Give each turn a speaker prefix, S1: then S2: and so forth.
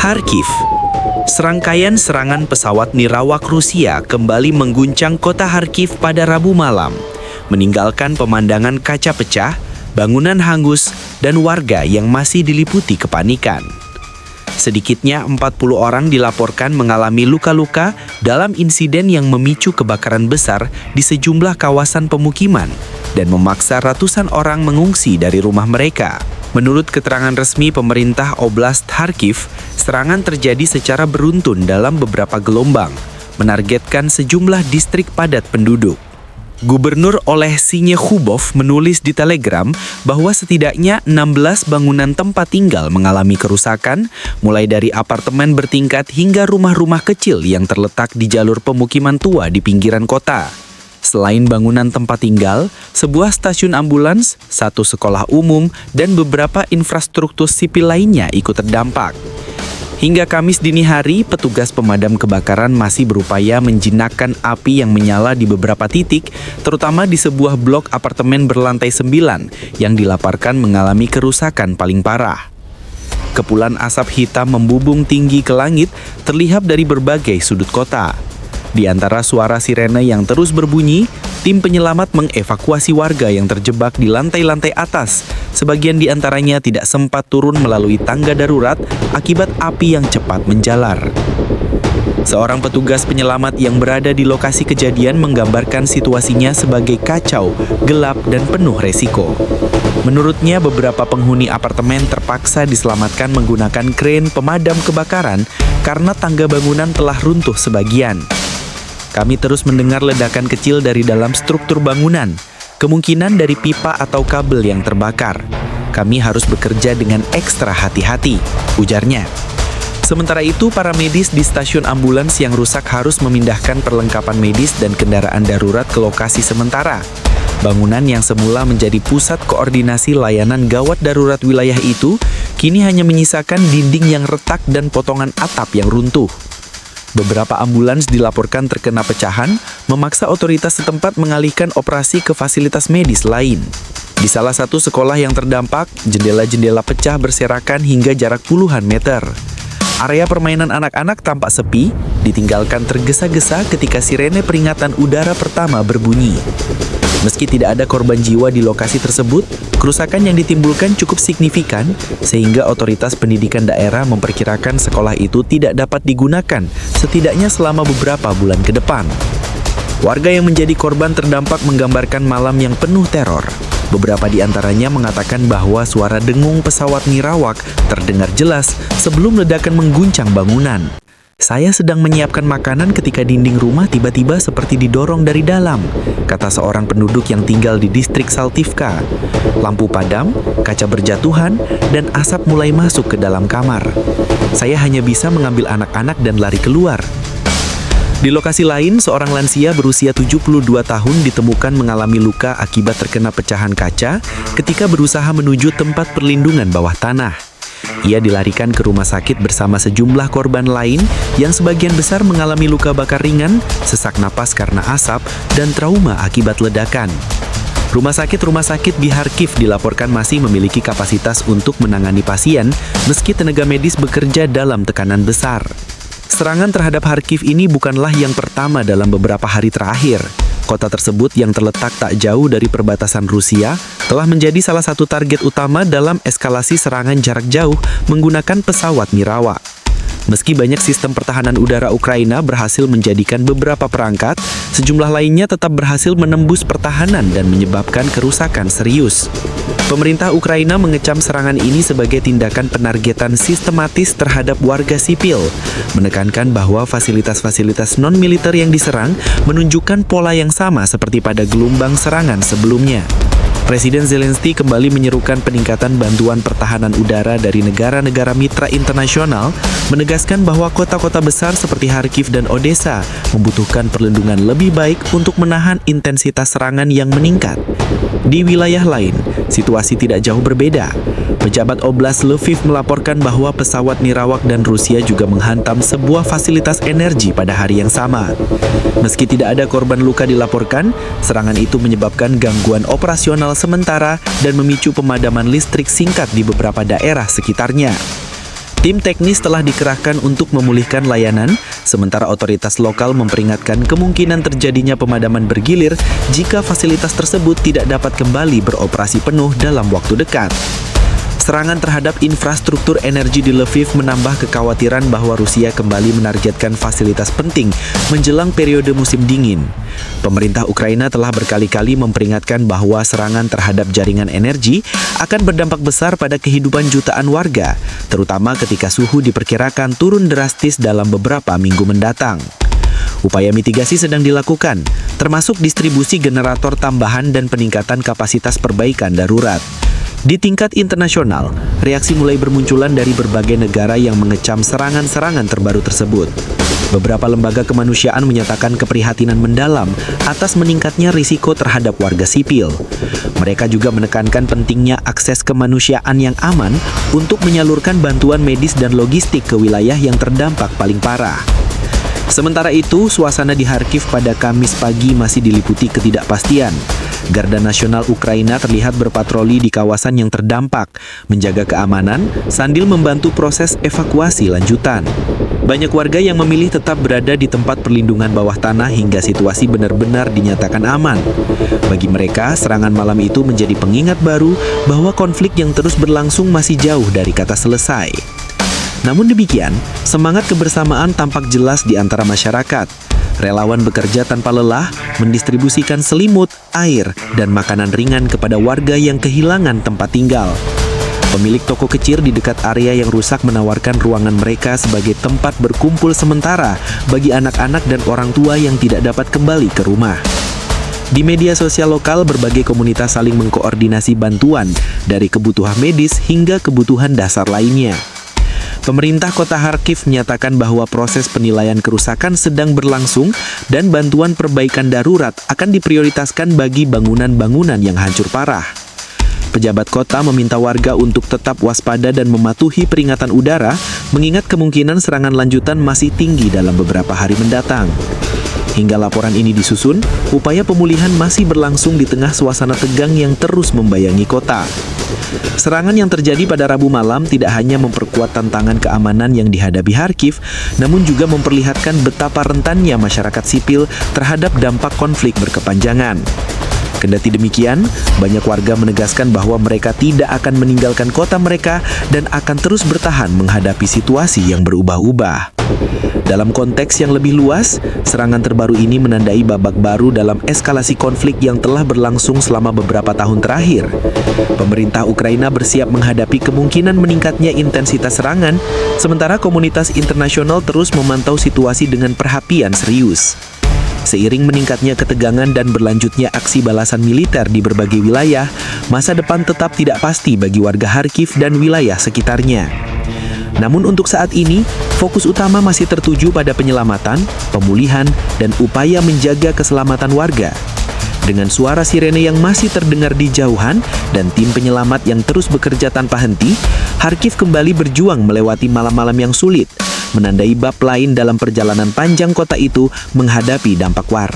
S1: Kharkiv. Serangkaian serangan pesawat nirawak Rusia kembali mengguncang kota Kharkiv pada Rabu malam, meninggalkan pemandangan kaca pecah, bangunan hangus, dan warga yang masih diliputi kepanikan. Sedikitnya 40 orang dilaporkan mengalami luka-luka dalam insiden yang memicu kebakaran besar di sejumlah kawasan pemukiman dan memaksa ratusan orang mengungsi dari rumah mereka. Menurut keterangan resmi pemerintah Oblast Kharkiv, serangan terjadi secara beruntun dalam beberapa gelombang, menargetkan sejumlah distrik padat penduduk. Gubernur Oleksiy Nekhubov menulis di Telegram bahwa setidaknya 16 bangunan tempat tinggal mengalami kerusakan, mulai dari apartemen bertingkat hingga rumah-rumah kecil yang terletak di jalur pemukiman tua di pinggiran kota. Selain bangunan tempat tinggal, sebuah stasiun ambulans, satu sekolah umum, dan beberapa infrastruktur sipil lainnya ikut terdampak. Hingga Kamis dini hari, petugas pemadam kebakaran masih berupaya menjinakkan api yang menyala di beberapa titik, terutama di sebuah blok apartemen berlantai 9 yang dilaporkan mengalami kerusakan paling parah. Kepulan asap hitam membubung tinggi ke langit terlihat dari berbagai sudut kota. Di antara suara sirene yang terus berbunyi, tim penyelamat mengevakuasi warga yang terjebak di lantai-lantai atas. Sebagian di antaranya tidak sempat turun melalui tangga darurat akibat api yang cepat menjalar. Seorang petugas penyelamat yang berada di lokasi kejadian menggambarkan situasinya sebagai kacau, gelap, dan penuh resiko. Menurutnya, beberapa penghuni apartemen terpaksa diselamatkan menggunakan kren pemadam kebakaran karena tangga bangunan telah runtuh sebagian. Kami terus mendengar ledakan kecil dari dalam struktur bangunan, kemungkinan dari pipa atau kabel yang terbakar. Kami harus bekerja dengan ekstra hati-hati, ujarnya. Sementara itu, para medis di stasiun ambulans yang rusak harus memindahkan perlengkapan medis dan kendaraan darurat ke lokasi sementara. Bangunan yang semula menjadi pusat koordinasi layanan gawat darurat wilayah itu, kini hanya menyisakan dinding yang retak dan potongan atap yang runtuh. Beberapa ambulans dilaporkan terkena pecahan, memaksa otoritas setempat mengalihkan operasi ke fasilitas medis lain. Di salah satu sekolah yang terdampak, jendela-jendela pecah berserakan hingga jarak puluhan meter. Area permainan anak-anak tampak sepi, ditinggalkan tergesa-gesa ketika sirene peringatan udara pertama berbunyi. Meski tidak ada korban jiwa di lokasi tersebut, kerusakan yang ditimbulkan cukup signifikan sehingga otoritas pendidikan daerah memperkirakan sekolah itu tidak dapat digunakan setidaknya selama beberapa bulan ke depan. Warga yang menjadi korban terdampak menggambarkan malam yang penuh teror. Beberapa di antaranya mengatakan bahwa suara dengung pesawat nirawak terdengar jelas sebelum ledakan mengguncang bangunan. Saya sedang menyiapkan makanan ketika dinding rumah tiba-tiba seperti didorong dari dalam, kata seorang penduduk yang tinggal di distrik Saltivka. Lampu padam, kaca berjatuhan, dan asap mulai masuk ke dalam kamar. Saya hanya bisa mengambil anak-anak dan lari keluar. Di lokasi lain, seorang lansia berusia 72 tahun ditemukan mengalami luka akibat terkena pecahan kaca ketika berusaha menuju tempat perlindungan bawah tanah. Ia dilarikan ke rumah sakit bersama sejumlah korban lain yang sebagian besar mengalami luka bakar ringan, sesak napas karena asap, dan trauma akibat ledakan. Rumah sakit di Kharkiv dilaporkan masih memiliki kapasitas untuk menangani pasien meski tenaga medis bekerja dalam tekanan besar. Serangan terhadap Kharkiv ini bukanlah yang pertama dalam beberapa hari terakhir. Kota tersebut yang terletak tak jauh dari perbatasan Rusia telah menjadi salah satu target utama dalam eskalasi serangan jarak jauh menggunakan pesawat nirawak. Meski banyak sistem pertahanan udara Ukraina berhasil menjadikan beberapa perangkat, sejumlah lainnya tetap berhasil menembus pertahanan dan menyebabkan kerusakan serius. Pemerintah Ukraina mengecam serangan ini sebagai tindakan penargetan sistematis terhadap warga sipil, menekankan bahwa fasilitas-fasilitas non-militer yang diserang menunjukkan pola yang sama seperti pada gelombang serangan sebelumnya. Presiden Zelensky kembali menyerukan peningkatan bantuan pertahanan udara dari negara-negara mitra internasional, menegaskan bahwa kota-kota besar seperti Kharkiv dan Odessa membutuhkan perlindungan lebih baik untuk menahan intensitas serangan yang meningkat. Di wilayah lain, situasi tidak jauh berbeda. Pejabat Oblast Lviv melaporkan bahwa pesawat nirawak dan Rusia juga menghantam sebuah fasilitas energi pada hari yang sama. Meski tidak ada korban luka dilaporkan, serangan itu menyebabkan gangguan operasional sementara dan memicu pemadaman listrik singkat di beberapa daerah sekitarnya. Tim teknis telah dikerahkan untuk memulihkan layanan, sementara otoritas lokal memperingatkan kemungkinan terjadinya pemadaman bergilir jika fasilitas tersebut tidak dapat kembali beroperasi penuh dalam waktu dekat. Serangan terhadap infrastruktur energi di Lviv menambah kekhawatiran bahwa Rusia kembali menargetkan fasilitas penting menjelang periode musim dingin. Pemerintah Ukraina telah berkali-kali memperingatkan bahwa serangan terhadap jaringan energi akan berdampak besar pada kehidupan jutaan warga, terutama ketika suhu diperkirakan turun drastis dalam beberapa minggu mendatang. Upaya mitigasi sedang dilakukan, termasuk distribusi generator tambahan dan peningkatan kapasitas perbaikan darurat. Di tingkat internasional, reaksi mulai bermunculan dari berbagai negara yang mengecam serangan-serangan terbaru tersebut. Beberapa lembaga kemanusiaan menyatakan keprihatinan mendalam atas meningkatnya risiko terhadap warga sipil. Mereka juga menekankan pentingnya akses kemanusiaan yang aman untuk menyalurkan bantuan medis dan logistik ke wilayah yang terdampak paling parah. Sementara itu, suasana di Kharkiv pada Kamis pagi masih diliputi ketidakpastian. Garda Nasional Ukraina terlihat berpatroli di kawasan yang terdampak, menjaga keamanan sambil membantu proses evakuasi lanjutan. Banyak warga yang memilih tetap berada di tempat perlindungan bawah tanah hingga situasi benar-benar dinyatakan aman. Bagi mereka, serangan malam itu menjadi pengingat baru bahwa konflik yang terus berlangsung masih jauh dari kata selesai. Namun demikian, semangat kebersamaan tampak jelas di antara masyarakat. Relawan bekerja tanpa lelah, mendistribusikan selimut, air, dan makanan ringan kepada warga yang kehilangan tempat tinggal. Pemilik toko kecil di dekat area yang rusak menawarkan ruangan mereka sebagai tempat berkumpul sementara bagi anak-anak dan orang tua yang tidak dapat kembali ke rumah. Di media sosial lokal, berbagai komunitas saling mengkoordinasi bantuan dari kebutuhan medis hingga kebutuhan dasar lainnya. Pemerintah kota Kharkiv menyatakan bahwa proses penilaian kerusakan sedang berlangsung dan bantuan perbaikan darurat akan diprioritaskan bagi bangunan-bangunan yang hancur parah. Pejabat kota meminta warga untuk tetap waspada dan mematuhi peringatan udara, mengingat kemungkinan serangan lanjutan masih tinggi dalam beberapa hari mendatang. Hingga laporan ini disusun, upaya pemulihan masih berlangsung di tengah suasana tegang yang terus membayangi kota. Serangan yang terjadi pada Rabu malam tidak hanya memperkuat tantangan keamanan yang dihadapi Kharkiv, namun juga memperlihatkan betapa rentannya masyarakat sipil terhadap dampak konflik berkepanjangan. Kendati demikian, banyak warga menegaskan bahwa mereka tidak akan meninggalkan kota mereka dan akan terus bertahan menghadapi situasi yang berubah-ubah. Dalam konteks yang lebih luas, serangan terbaru ini menandai babak baru dalam eskalasi konflik yang telah berlangsung selama beberapa tahun terakhir. Pemerintah Ukraina bersiap menghadapi kemungkinan meningkatnya intensitas serangan, sementara komunitas internasional terus memantau situasi dengan perhatian serius. Seiring meningkatnya ketegangan dan berlanjutnya aksi balasan militer di berbagai wilayah, masa depan tetap tidak pasti bagi warga Kharkiv dan wilayah sekitarnya. Namun untuk saat ini, fokus utama masih tertuju pada penyelamatan, pemulihan, dan upaya menjaga keselamatan warga. Dengan suara sirene yang masih terdengar di jauhan dan tim penyelamat yang terus bekerja tanpa henti, Kharkiv kembali berjuang melewati malam-malam yang sulit, menandai bab lain dalam perjalanan panjang kota itu menghadapi dampak war.